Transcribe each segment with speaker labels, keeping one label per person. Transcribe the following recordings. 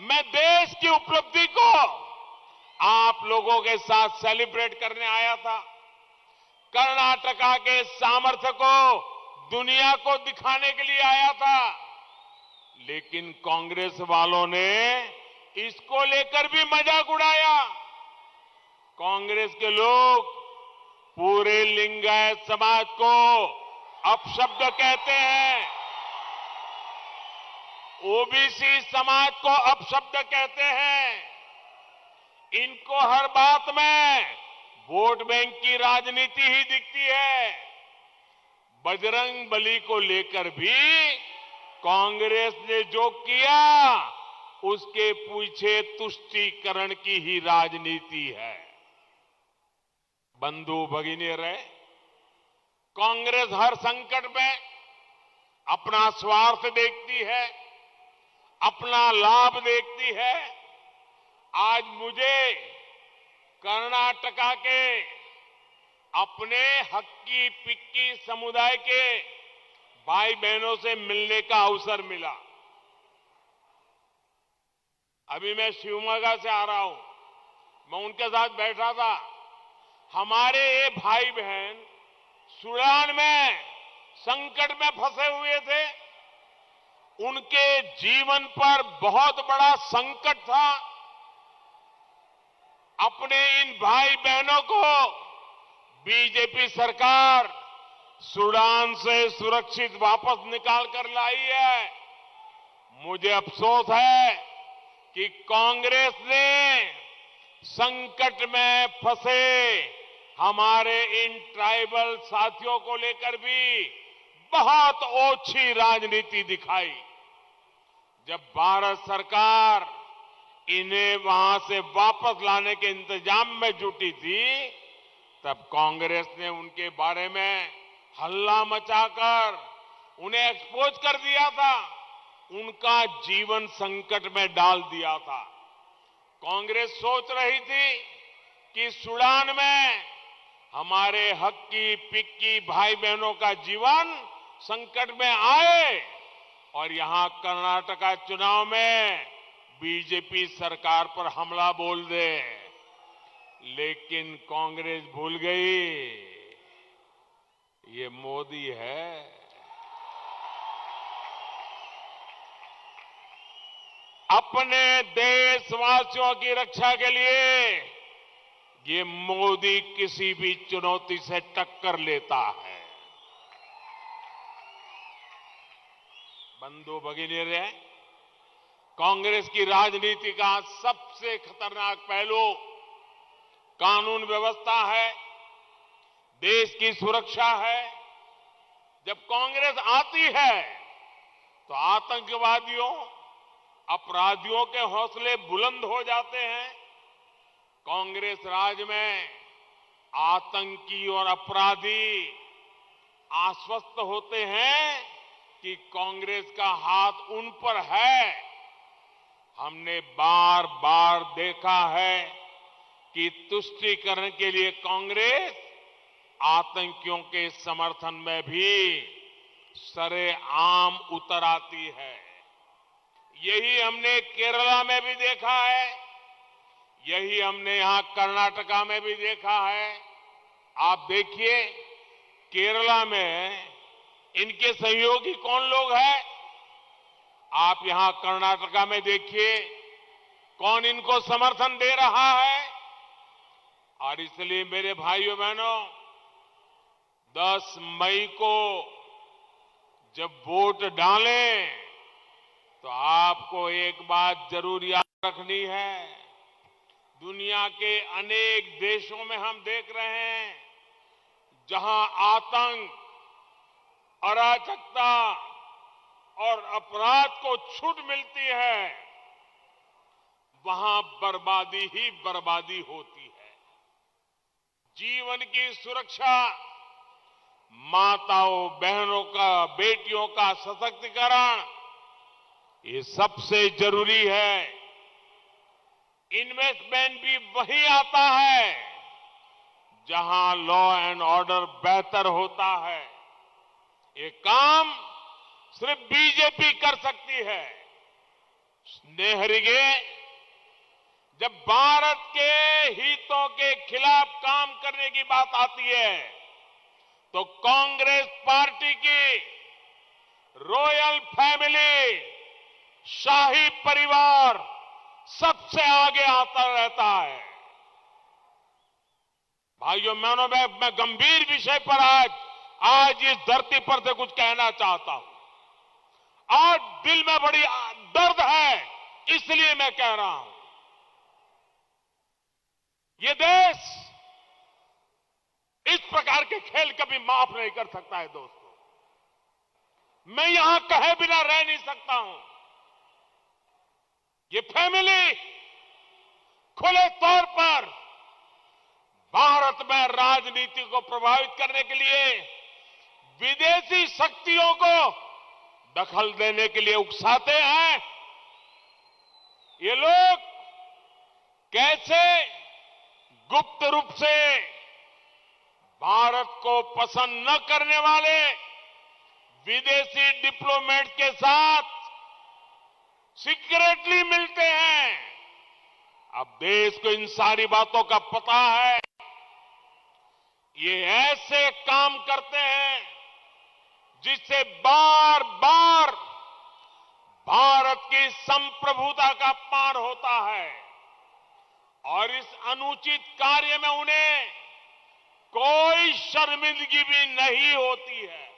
Speaker 1: मैं देश की उपलब्धि को आप लोगों के साथ सेलिब्रेट करने आया था। कर्नाटका के सामर्थ्य को दुनिया को दिखाने के लिए आया था। लेकिन कांग्रेस वालों ने इसको लेकर भी मजाक उड़ाया। कांग्रेस के लोग पूरे लिंगायत समाज को अपशब्द कहते हैं, ओबीसी समाज को अपशब्द कहते हैं। इनको हर बात में वोट बैंक की राजनीति ही दिखती है। बजरंग बली को लेकर भी कांग्रेस ने जो किया उसके पीछे तुष्टीकरण की ही राजनीति है। बंधु भगिनी रहे, कांग्रेस हर संकट में अपना स्वार्थ देखती है, अपना लाभ देखती है। आज मुझे कर्नाटका के अपने हक्की पिक्की समुदाय के भाई बहनों से मिलने का अवसर मिला। अभी मैं शिवमोगा से आ रहा हूं, मैं उनके साथ बैठा था। हमारे ये भाई बहन सूडान में संकट में फंसे हुए थे। उनके जीवन पर बहुत बड़ा संकट था। अपने इन भाई बहनों को बीजेपी सरकार सूडान से सुरक्षित वापस निकाल कर लाई है। मुझे अफसोस है कि कांग्रेस ने संकट में फंसे हमारे इन ट्राइबल साथियों को लेकर भी बहुत ओछी राजनीति दिखाई। जब भारत सरकार इन्हें वहां से वापस लाने के इंतजाम में जुटी थी, तब कांग्रेस ने उनके बारे में हल्ला मचाकर उन्हें एक्सपोज कर दिया था, उनका जीवन संकट में डाल दिया था। कांग्रेस सोच रही थी कि सूडान में हमारे हक्की पिक्की भाई बहनों का जीवन संकट में आए और यहां कर्नाटका चुनाव में बीजेपी सरकार पर हमला बोल दे। लेकिन कांग्रेस भूल गई, ये मोदी है। अपने देशवासियों की रक्षा के लिए ये मोदी किसी भी चुनौती से टक्कर लेता है। बंधु भगिनी रे, कांग्रेस की राजनीति का सबसे खतरनाक पहलू कानून व्यवस्था है, देश की सुरक्षा है। जब कांग्रेस आती है तो आतंकवादियों, अपराधियों के हौसले बुलंद हो जाते हैं। कांग्रेस राज में आतंकी और अपराधी आश्वस्त होते हैं कि कांग्रेस का हाथ उन पर है। हमने बार बार देखा है कि तुष्टीकरण के लिए कांग्रेस आतंकियों के समर्थन में भी सरेआम उतर आती है। यही हमने केरला में भी देखा है, यही हमने यहां कर्नाटका में भी देखा है। आप देखिए, केरला में इनके सहयोगी कौन लोग हैं? आप यहां कर्नाटका में देखिए, कौन इनको समर्थन दे रहा है। और इसलिए मेरे भाइयों बहनों, 10 मई को जब वोट डालें तो आपको एक बात जरूर याद रखनी है। दुनिया के अनेक देशों में हम देख रहे हैं जहां आतंक, अराजकता और अपराध को छूट मिलती है, वहां बर्बादी ही बर्बादी होती है। जीवन की सुरक्षा, माताओं बहनों का, बेटियों का सशक्तिकरण, ये सबसे जरूरी है। इन्वेस्टमेंट भी वही आता है जहां लॉ एंड ऑर्डर बेहतर होता है। ये काम सिर्फ बीजेपी कर सकती है। स्नेहरिगे, जब भारत के हितों के खिलाफ काम करने की बात आती है तो कांग्रेस पार्टी की रॉयल फैमिली, शाही परिवार सबसे आगे आता रहता है। भाइयों बहनों, मैं गंभीर विषय पर आज इस धरती पर से कुछ कहना चाहता हूं। आज दिल में बड़ी दर्द है, इसलिए मैं कह रहा हूं। ये देश इस प्रकार के खेल कभी माफ नहीं कर सकता है दोस्तों। मैं यहां कहे बिना रह नहीं सकता हूं। ये फैमिली खुले तौर पर भारत में राजनीति को प्रभावित करने के लिए विदेशी शक्तियों को दखल देने के लिए उकसाते हैं। ये लोग कैसे गुप्त रूप से भारत को पसंद न करने वाले विदेशी डिप्लोमेट के साथ सीक्रेटली मिलते हैं। अब देश को इन सारी बातों का पता है। ये ऐसे काम करते हैं जिससे बार बार भारत की संप्रभुता का अपमान होता है और इस अनुचित कार्य में उन्हें कोई शर्मिंदगी भी नहीं होती है।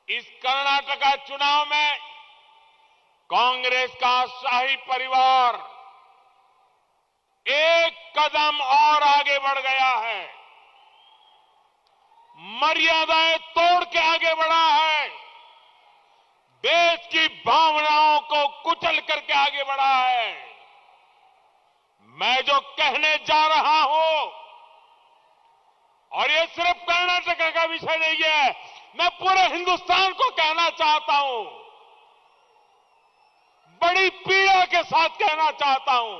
Speaker 1: इस कर्नाटका चुनाव में कांग्रेस का शाही परिवार एक कदम और आगे बढ़ गया है, मर्यादाएं तोड़ के आगे बढ़ा है, देश की भावनाओं को कुचल करके आगे बढ़ा है। मैं जो कहने जा रहा हूं, और ये सिर्फ कर्नाटक का विषय नहीं है, मैं पूरे हिंदुस्तान को कहना चाहता हूं, बड़ी पीड़ा के साथ कहना चाहता हूं,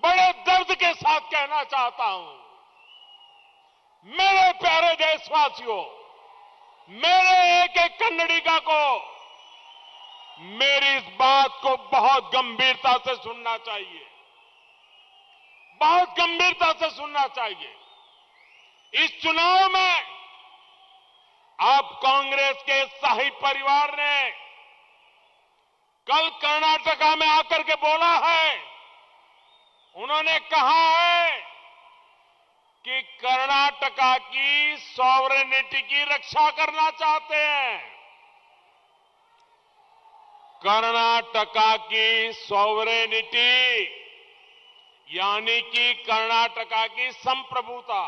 Speaker 1: बड़े दर्द के साथ कहना चाहता हूं। मेरे प्यारे देशवासियों, मेरे एक एक कन्नडिगा को मेरी इस बात को बहुत गंभीरता से सुनना चाहिए, बहुत गंभीरता से सुनना चाहिए। इस चुनाव में अब कांग्रेस के शाही परिवार ने कल कर्नाटका में आकर के बोला है, उन्होंने कहा है कि कर्नाटका की सॉवरेनिटी की रक्षा करना चाहते हैं। कर्नाटका की सॉवरेनिटी यानी कि कर्नाटका की संप्रभुता,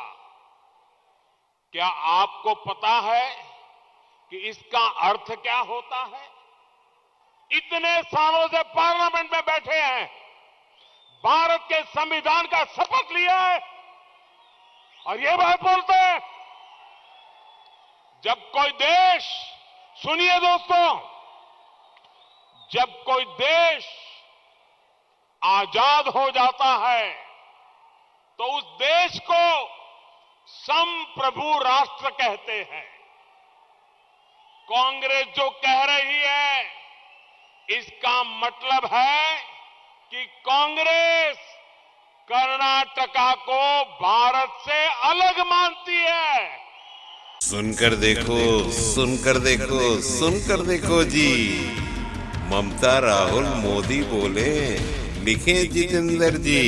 Speaker 1: क्या आपको पता है कि इसका अर्थ क्या होता है? इतने सालों से पार्लियामेंट में बैठे हैं, भारत के संविधान का शपथ लिया है और ये बात बोलते हैं। जब कोई देश, सुनिए दोस्तों, जब कोई देश आजाद हो जाता है तो उस देश को संप्रभु राष्ट्र कहते हैं। कांग्रेस जो कह रही है, इसका मतलब है कि कांग्रेस कर्नाटका को भारत से अलग मानती है।
Speaker 2: सुनकर देखो, सुनकर देखो, सुनकर देखो जी। ममता, राहुल, मोदी बोले, लिखे जितेंद्र जी।